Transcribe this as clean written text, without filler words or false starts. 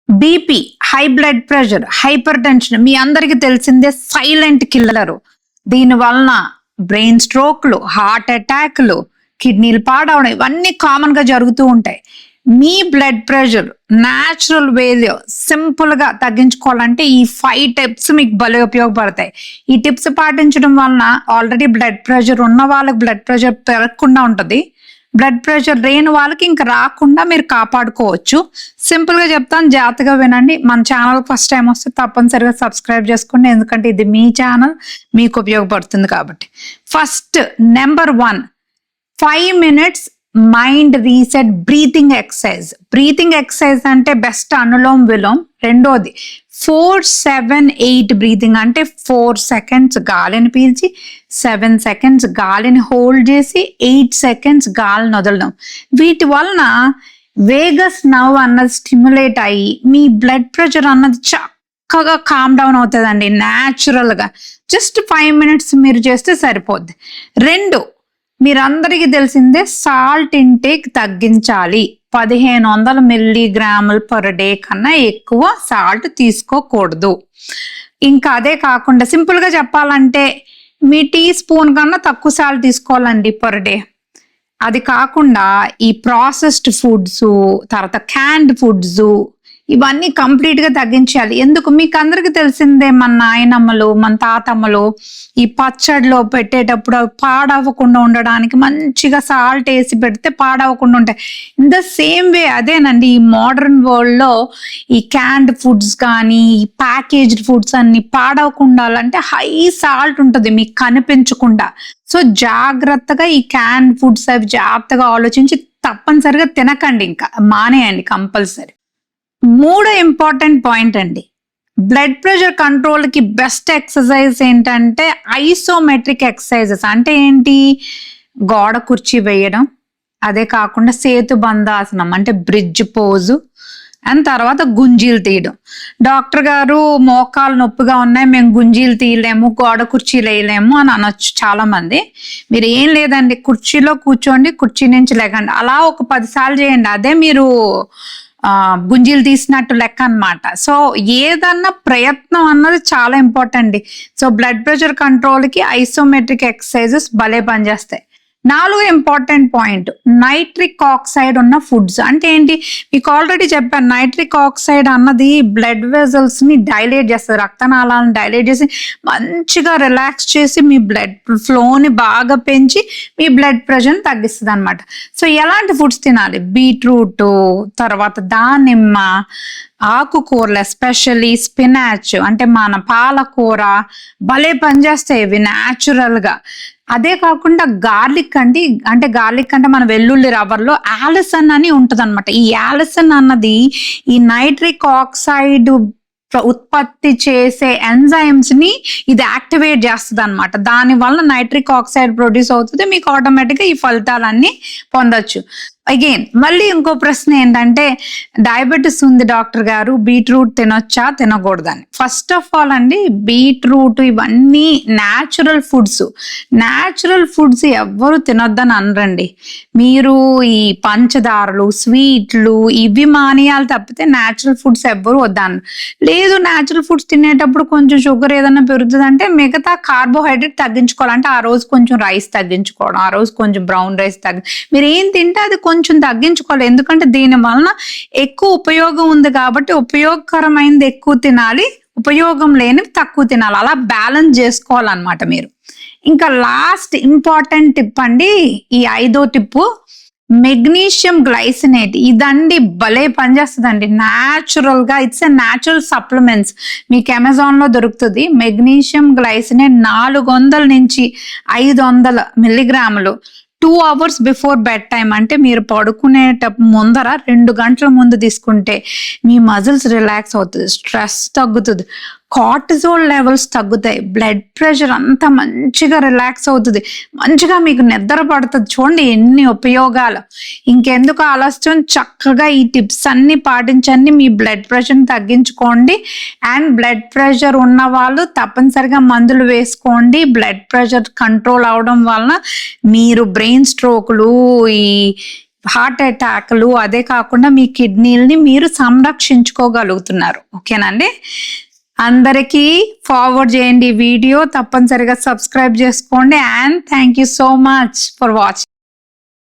BP, high blood pressure, hypertension మీ అందరికి తెలిసిందే సైలెంట్ కిల్లరు. దీని వలన బ్రెయిన్ స్ట్రోక్లు, హార్ట్ అటాక్లు, కిడ్నీలు పాడవడం ఇవన్నీ కామన్ గా జరుగుతూ ఉంటాయి. మీ బ్లడ్ ప్రెషర్ న్యాచురల్ వేలో సింపుల్ గా తగ్గించుకోవాలంటే ఈ 5 టిప్స్ మీకు భలే ఉపయోగపడతాయి. ఈ టిప్స్ పాటించడం వలన ఆల్రెడీ బ్లడ్ ప్రెషర్ ఉన్న వాళ్ళకి బ్లడ్ ప్రెషర్ పెరగకుండా ఉంటుంది. బ్లడ్ ప్రెషర్ లేని వాళ్ళకి ఇంకా రాకుండా మీరు కాపాడుకోవచ్చు. సింపుల్ గా చెప్తాను, జాగ్రత్తగా వినండి. మన ఛానల్ ఫస్ట్ టైం వస్తే తప్పనిసరిగా సబ్స్క్రైబ్ చేసుకోండి, ఎందుకంటే ఇది మీ ఛానల్, మీకు ఉపయోగపడుతుంది కాబట్టి. First number 1, 5 minutes mind reset breathing exercise. Breathing exercise అంటే బెస్ట్ అనులోమ్ విలోమ్. రెండోది 4-7-8 బ్రీతింగ్ అంటే 4 seconds గాలిని పీల్చి 7 seconds గాలిని హోల్డ్ చేసి 8 seconds గాలిని వదలడం. వీటి వలన వేగస్ నర్వ్ అన్నది స్టిమ్యులేట్ అయ్యి మీ బ్లడ్ ప్రెషర్ అన్నది చక్కగా కామ్ డౌన్ అవుతుందండి న్యాచురల్ గా. జస్ట్ 5 minutes మీరు చేస్తే సరిపోద్ది. 2, మీరందరికీ తెలిసిందే సాల్ట్ ఇంటేక్ తగ్గించాలి. 1500 mg per day కన్నా ఎక్కువ సాల్ట్ తీసుకోకూడదు. ఇంకా అదే కాకుండా సింపుల్ గా చెప్పాలంటే మీ టీ స్పూన్ కన్నా తక్కువ సాల్ట్ తీసుకోవాలండి పర్ డే. అది కాకుండా ఈ ప్రాసెస్డ్ ఫుడ్స్, తర్వాత క్యాన్డ్ ఫుడ్స్ ఇవన్నీ కంప్లీట్ గా తగ్గించాలి. ఎందుకు మీకు అందరికి తెలిసిందే, మన నాయనమ్మలు మన తాతమ్మలు ఈ పచ్చడిలో పెట్టేటప్పుడు అవి పాడవకుండా ఉండడానికి మంచిగా సాల్ట్ వేసి పెడితే పాడవకుండా ఉంటాయి. ఇన్ ద సేమ్ వే అదేనండి ఈ మోడర్న్ వరల్డ్ లో ఈ క్యాన్డ్ ఫుడ్స్ కానీ ఈ ప్యాకేజ్డ్ ఫుడ్స్ అన్ని పాడవకుండా అంటే హై సాల్ట్ ఉంటుంది మీకు కనిపించకుండా. సో జాగ్రత్తగా ఈ క్యాన్ ఫుడ్స్ అవి జాగ్రత్తగా ఆలోచించి తప్పనిసరిగా తినకండి, ఇంకా మానేయండి కంపల్సరీ. 3 ఇంపార్టెంట్ పాయింట్ అండి, బ్లడ్ ప్రెషర్ కంట్రోల్ కి బెస్ట్ ఎక్సర్సైజ్ ఏంటంటే ఐసోమెట్రిక్ ఎక్సర్సైజెస్. అంటే ఏంటి, గోడ కుర్చీ వేయడం, అదే కాకుండా సేతు బంధాసనం అంటే బ్రిడ్జ్ పోజు, అండ్ తర్వాత గుంజీలు తీయడం. డాక్టర్ గారు మోకాలు నొప్పిగా ఉన్నాయి, మేము గుంజీలు తీయలేము, గోడ కుర్చీలు వేయలేము అని అనొచ్చు చాలా మంది. మీరు ఏం లేదండి, కుర్చీలో కూర్చోండి, కుర్చీ నుంచి లేకండి, అలా ఒక 10 సార్లు చేయండి, అదే మీరు గుంజీలు తీసినట్టు లెక్క అన్నమాట. సో ఏదన్నా ప్రయత్నం అన్నది చాలా important. So blood pressure control కి ఐసోమెట్రిక్ ఎక్సర్సైజెస్ భలే పనిచేస్తాయి. 4 ఇంపార్టెంట్ పాయింట్, నైట్రిక్ ఆక్సైడ్ ఉన్న ఫుడ్స్. అంటే ఏంటి, మీకు ఆల్రెడీ చెప్పాను, నైట్రిక్ ఆక్సైడ్ అన్నది బ్లడ్ వెజల్స్ ని డైలేట్ చేస్తుంది, రక్తనాళాలను డైలేట్ చేసి మంచిగా రిలాక్స్ చేసి మీ బ్లడ్ ఫ్లోని బాగా పెంచి మీ బ్లడ్ ప్రెషర్ని తగ్గిస్తుంది అనమాట. సో ఎలాంటి ఫుడ్స్ తినాలి, బీట్రూట్, తర్వాత దానిమ్మ, ఆకుకూరలు ఎస్పెషల్లీ స్పినాచ్ అంటే మన పాలకూర భలే పనిచేస్తాయి ఇవి న్యాచురల్ గా. అదే కాకుండా గార్లిక్ అండి, అంటే గార్లిక్ అంటే మన వెల్లుల్లి రవ్వల్లో ఆలిసన్ అని ఉంటది అనమాట. ఈ ఆలిసన్ అన్నది ఈ నైట్రిక్ ఆక్సైడ్ ఉత్పత్తి చేసే ఎంజైమ్స్ ని ఇది యాక్టివేట్ చేస్తుంది అనమాట. దాని వల్ల నైట్రిక్ ఆక్సైడ్ ప్రొడ్యూస్ అవుతుంది, మీకు ఆటోమేటిక్ గా ఈ ఫలితాలన్నీ పొందొచ్చు. అగైన్ మళ్ళీ ఇంకో ప్రశ్న ఏంటంటే, డయాబెటీస్ ఉంది డాక్టర్ గారు, బీట్రూట్ తినొచ్చా తినకూడదని. ఫస్ట్ ఆఫ్ ఆల్ అండి, బీట్రూట్ ఇవన్నీ న్యాచురల్ ఫుడ్స్. న్యాచురల్ ఫుడ్స్ ఎవ్వరు తినొద్దని అనరండి. మీరు ఈ పంచదారలు, స్వీట్లు ఇవి మానేయాలి తప్పితే న్యాచురల్ ఫుడ్స్ ఎవ్వరు వద్దన్నారు. లేదు న్యాచురల్ ఫుడ్స్ తినేటప్పుడు కొంచెం షుగర్ ఏదైనా పెరుగుతుంది అంటే మిగతా కార్బోహైడ్రేట్ తగ్గించుకోవాలంటే ఆ రోజు కొంచెం రైస్ తగ్గించుకోవడం, ఆ రోజు కొంచెం బ్రౌన్ రైస్ మీరు ఏం తింటే అది కొంచెం తగ్గించుకోవాలి. ఎందుకంటే దీని వలన ఎక్కువ ఉపయోగం ఉంది కాబట్టి ఉపయోగకరమైనది ఎక్కువ తినాలి, ఉపయోగం లేనివి తక్కువ తినాలి, అలా బ్యాలెన్స్ చేసుకోవాలన్నమాట మీరు. ఇంకా లాస్ట్ ఇంపార్టెంట్ టిప్ అండి, ఈ 5వ టిప్పు మెగ్నీషియం గ్లైసినేట్. ఇదండి భలే పనిచేస్తుందండి న్యాచురల్ గా, ఇట్స్ ఎ న్యాచురల్ సప్లిమెంట్స్. మీకు అమెజాన్ లో దొరుకుతుంది. మెగ్నీషియం గ్లైసినేట్ 400 నుంచి 500 mg 2 hours before bed time అంటే మీరు పడుకునేటప్పుడు ముందర 2 గంటల ముందు తీసుకుంటే మీ మజిల్స్ రిలాక్స్ అవుతుంది, స్ట్రెస్ తగ్గుతుంది, కార్టిజోల్ లెవెల్స్ తగ్గుతాయి, బ్లడ్ ప్రెషర్ అంతా మంచిగా రిలాక్స్ అవుతుంది, మంచిగా మీకు నిద్ర పడుతుంది. చూడండి ఎన్ని ఉపయోగాలు. ఇంకెందుకు ఆలస్యం, చక్కగా ఈ టిప్స్ అన్ని పాటించండి, మీ బ్లడ్ ప్రెషర్ని తగ్గించుకోండి. అండ్ బ్లడ్ ప్రెషర్ ఉన్న వాళ్ళు తప్పనిసరిగా మందులు వేసుకోండి. బ్లడ్ ప్రెషర్ కంట్రోల్ అవడం వలన మీరు బ్రెయిన్ స్ట్రోక్లు, ఈ హార్ట్ అటాక్లు, అదే కాకుండా మీ కిడ్నీలని మీరు సంరక్షించుకోగలుగుతున్నారు. ఓకేనండి, అందరికీ ఫార్వర్డ్ చేయండి వీడియో, తప్పనిసరిగా సబ్స్క్రైబ్ చేసుకోండి. And thank you so much for watching.